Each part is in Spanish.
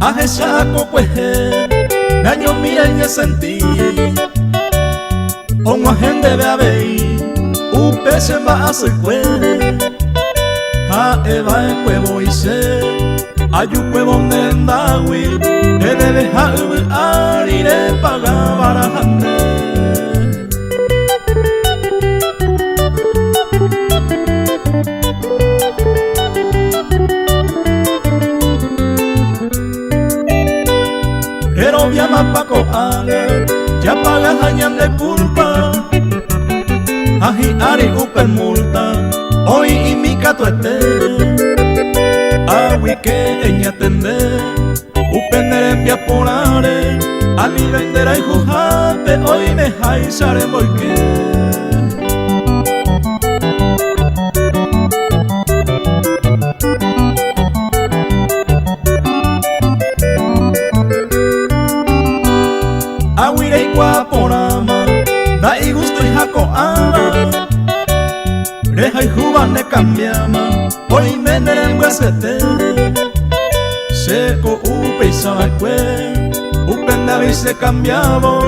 Aheshako kwehe Nanyo mira en senti Onwa hende beabei Upeshe mba ase kwe Ha eba e kwe boise Ayu kwe bonde ndawi Edebe ha ubu arire paga barahande Mapako ala, ya pagas hañan de culpa. Aji ari upen multa, hoy y mi cato este. Agui que eña tende, upen envia polare. Ali vendera y jujate, hoy me jaisare porque. Aguirei guaporama, da y gusto y jaco ama. Reja y juba ne cambiama, hoy me neren huesete. Seco upe y sabacue, upen de se cambiaba.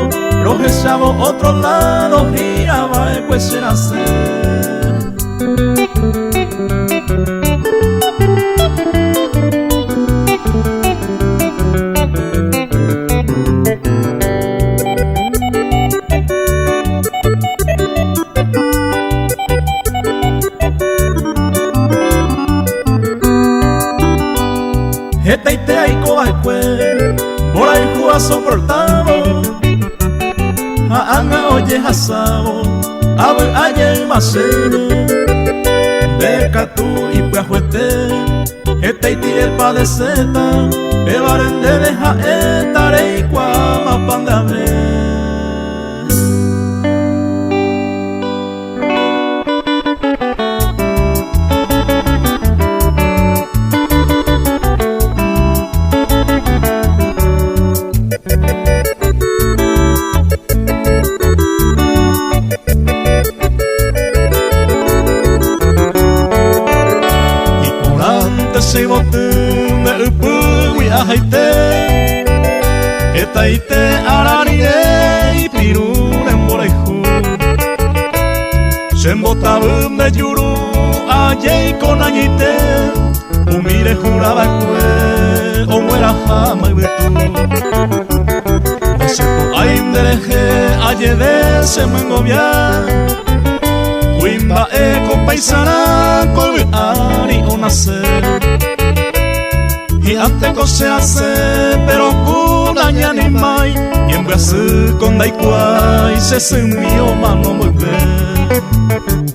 Roje sabo otro lado, giraba el cuese nacer. Esta y te hay cobaicue, por ahí jua soportado. A anga oye hasabo, abu ayer masere. Beca tú y puajuete, esta y tire pa de seta. Ebaren de deja etare y cuama pan de haber. Si botu me upu y ajaite Etaite ararie y pirun en boreju Sembotabu me yuru aye con añite Umire juraba kue o muera jama y betu Nasepo aindereje aye de se mengobia Wimba e compaisana con ari o nacer Y antes se hace, pero con aña ni mai Y en Brasil con daikua y se sumió mano muy bien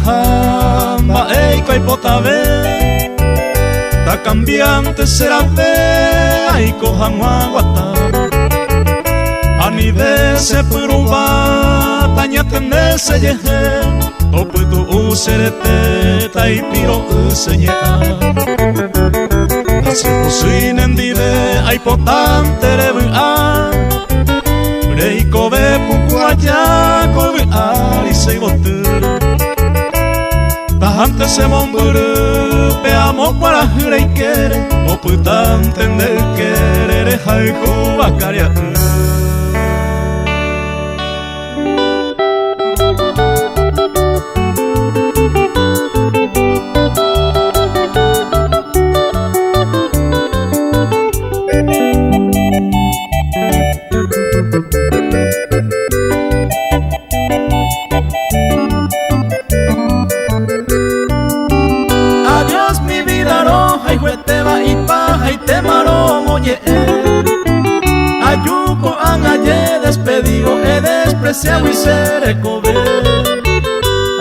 Jamba eiko y potabe Ta cambiante será fe Aiko jamua guata Anide se puruba Taña tende se yeje Oputu userete Taipiro useñea Nasepo suinendide Aipotante rebu a Reiko be puku allá Kobe ari seibotu Antes se momburu, peamos para jure y quiere, o putan tender querer, jaiku bakaria. aye, ayuco an aye despedido, he despreciado y seré cobe.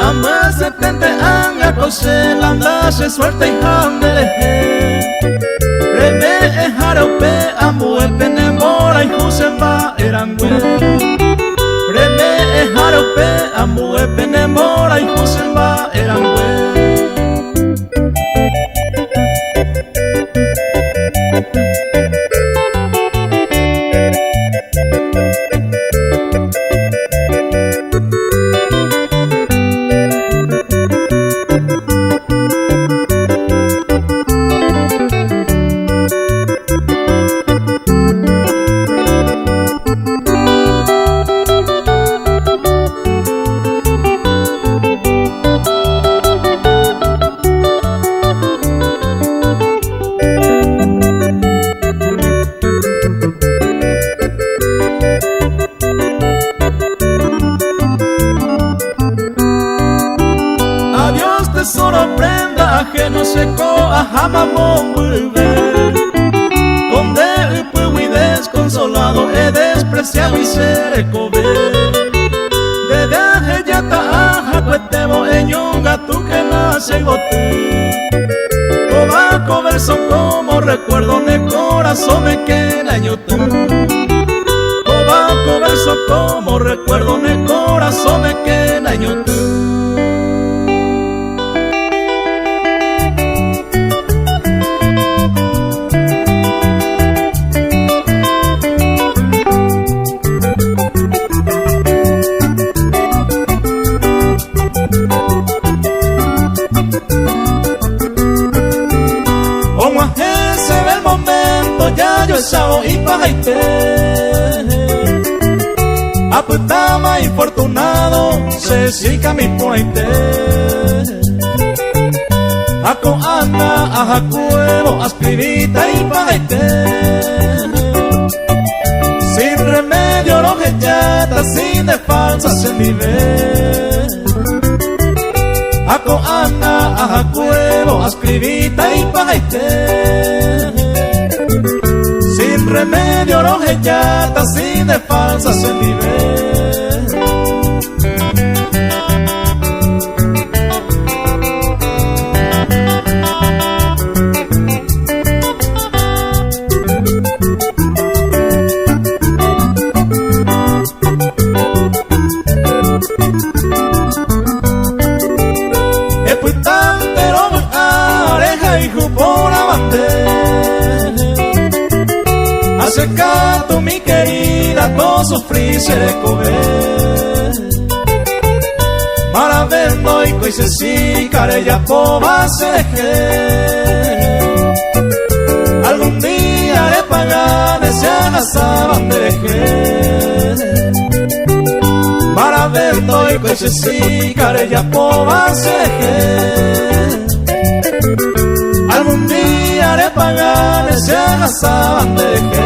Amba 70 an acose, landa se suelta y handele. Reme jaraupe, ambu el penemora y jusemba erangüe. Reme jaraupe, ambu el penemora y jusemba erangüe. Sorprenda ajeno seco a jamamón volver, donde el pueblo y desconsolado he despreciado y seré cobe. De viaje ya ta aja cuetebo en yunga tu que nace gote. Cobaco verso como recuerdo de corazón me queda yote. Cobaco verso como recuerdo de corazón me queda yote. Se ve el momento, ya yo sao y pajaite. Aputama infortunado, se sica mi pointe. Ako anda, ajacuevo, ascribita y pajaite. Sin remedio, no gellata, sin de falsas en mi vez. Ako anda, ajacuevo, ascribita y pajaite. Sin remedio, no gellata, sin de falsas en mi vez. Acerca mi querida, todo sufrí seré comer. Maravendo y coise si carella poba se deje. Algún día haré pagar se agasaban de deje. Maravendo y coise si carella poba se deje. Algún día haré pagar se agasaban de deje.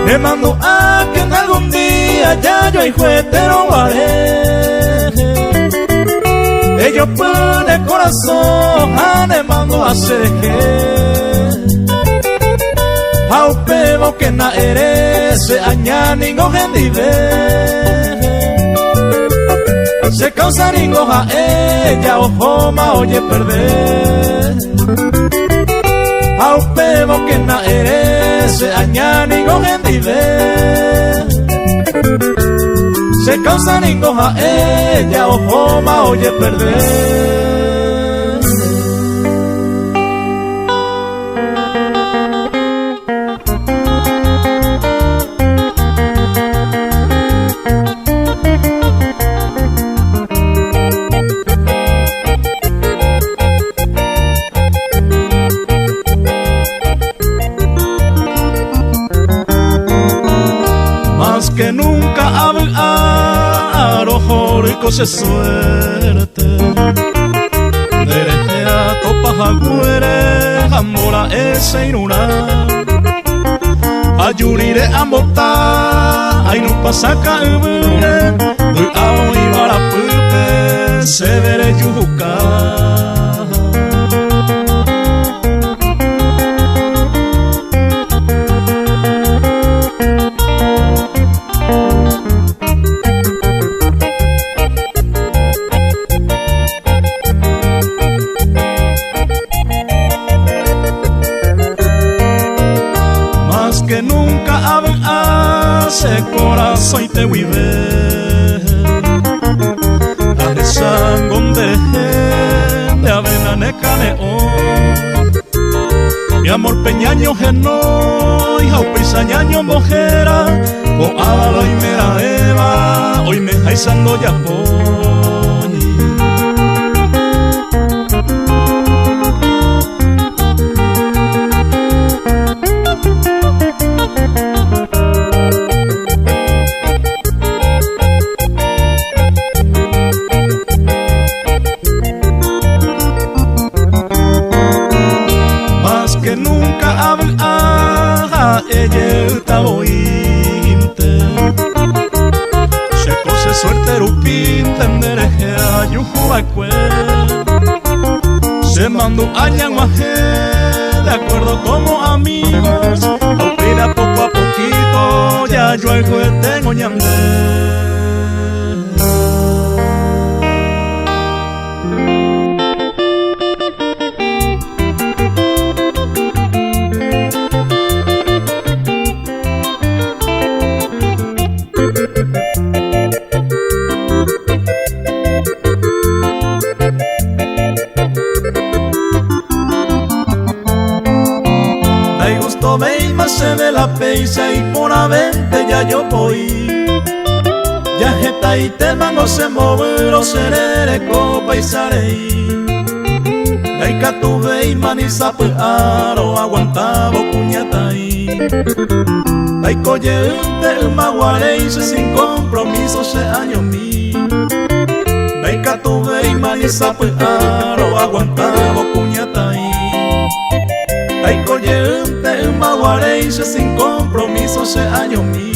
Me mando a que en algún día ya yo y juetero haré. Ellos pone corazón, ane mando a seje. Aupebo que na erese, aña ningo gendive. Se causa ningo a ella, ojo ma oye perder. Aupebo que na erese, aña ningo gendive. Se causa ningo a ella, ojo ma oye perder. Que nunca hablar, ojo rico se suerte. Derecha topa laguere ambora ese inura ayurire ambota ay no pasa caubure ao ibara pupe severe yuka. Que nunca hace corazón y te vive a desangonde de avena necaneo mi amor peñaño geno y jaupisañaño mojera o ala y mera eva hoy me jaizando ya que nunca habla ella está ointe se cose suerte rupinte endereje ayujuacue se mandó añanguaje de acuerdo como amigos opina poco a poquito ya yo el juez tengo ñandé. Se de la peisa y por avente ya yo voy ya jeta y tema no se moveró serere copa y sarei daika tuve y maniza pues aro aguantaba cuñata y daiko yeunte maguarei sin compromiso se año mi daika tuve y maniza pues aro aguantaba cuñata y daiko yeunte maguareixe sin compromiso se año mi.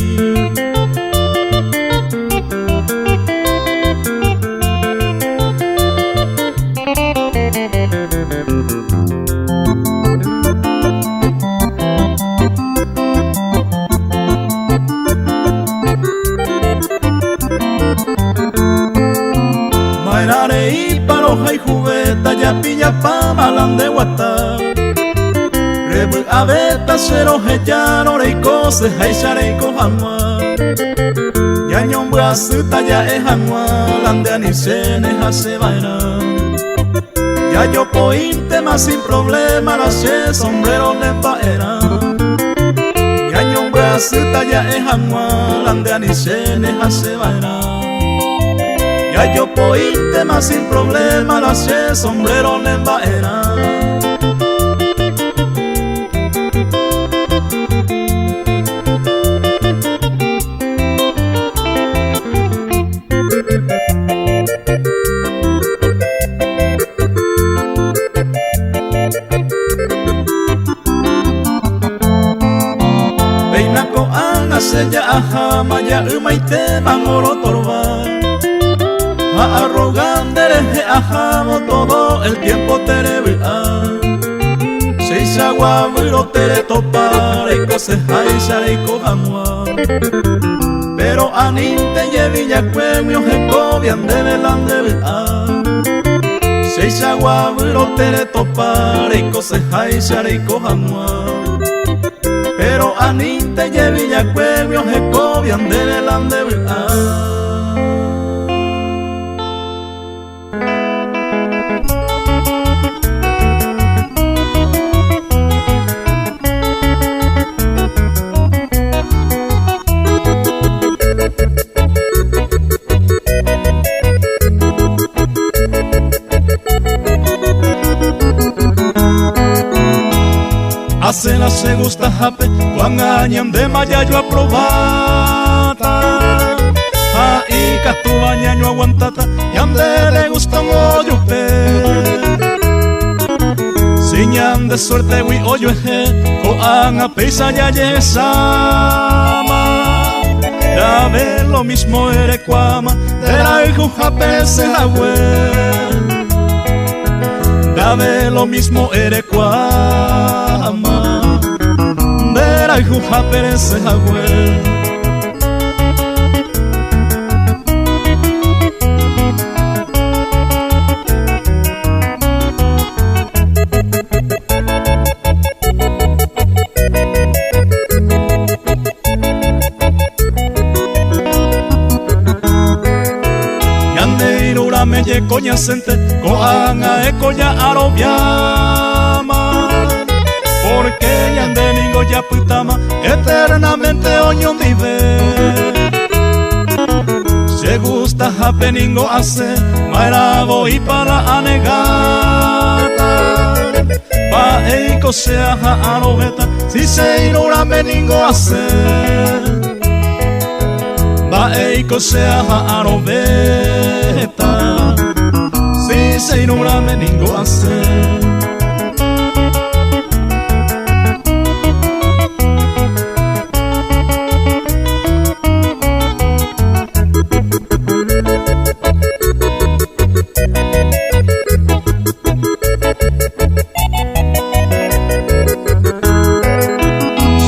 Mairare y paroja y jubeta ya pilla pa malande guata abeta cero heyano reiko se haisharei kohanwa ya nyombra suta ya ehanwa lande anisene hase vaina ya yo pointe más sin problema la che sombrero nemba era ya nyombra suta ya ehanwa lande anisene hase vaina ya yo pointe más sin problema la che sombrero nemba era. Ya ajama ya umaite mangoro torba a arrogante ajamo todo el tiempo terebe se sagua viro tere topare y cose haisha y cohamwa pero aninte yevilla cuemio jecobian de velande se sagua viro tere topare y cose haisha y cohamwa pero aninte yevilla cuemio jecobian de velande Hacela se gusta jape, cuan añan de mayayo aprobata. Ahí catu bañaño aguantata, y ande le gusta moyupe. Señan de suerte wi oyo eje ko anga pesa ya yesama. Dame lo mismo ere kwama Dera hijo japese la hue. Dame lo mismo ere kwama Dera hijo japese la hue. Me ye coña sente coanga e coña arobiama. Porque yande ningo ya putama eternamente oño vive. Se gusta hape ningo hace maerabo y para anegata. Pa eiko sea ha arobeta si se inura me ningo hace. Pa eiko sea ha arobeta si se inura me ningo hace.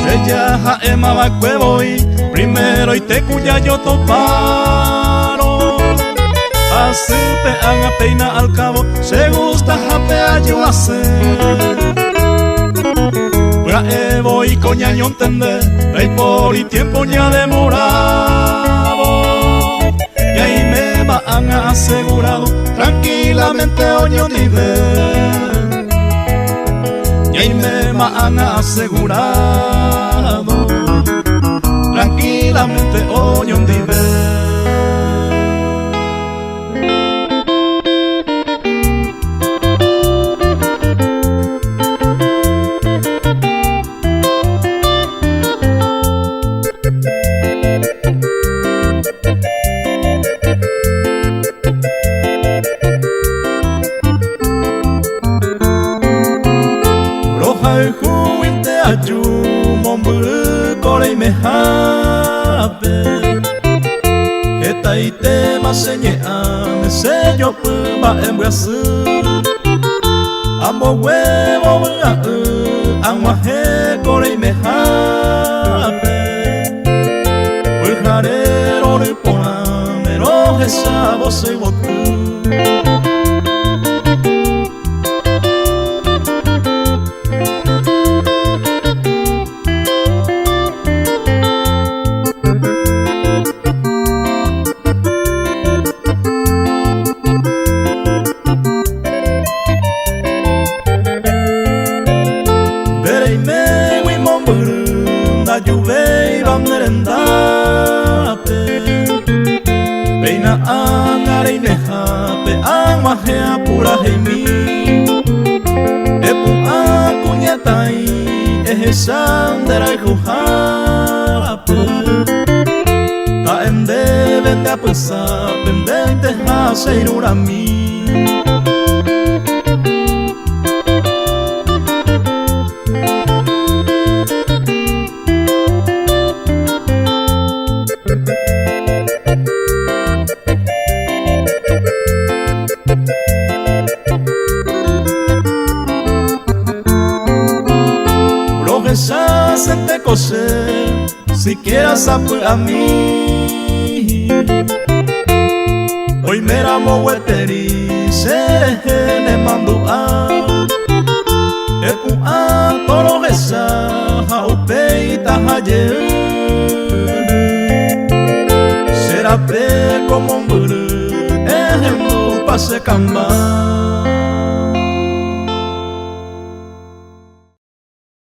Seya ema va voy primero y te cuya yo toparo. Así pe anga peina al cabo se gusta jape ayudarse. Pura evo y coña yo entender rey por y tiempo ya demorado. Y ahí me va anga asegurado tranquilamente oño nivel. Y ahí me va anga asegurado tranquilamente oño nivel. Me hape eta ite masenye ame sello puma embrasu amo huevo agua he corey me hape pujarero ni ponamero esa voz y botu. Peina angare y nejape agua hea pura heimi. Epu acuñetai ejesandera y jujape. Ta ende vende a pesar pendente hace irurami. Se te coser si quieras saber a mí. Hoy me ramo hueteri se ne mando a epu a toro esa jaupeita ayer. Será pe como un buru ejemplo pase camba.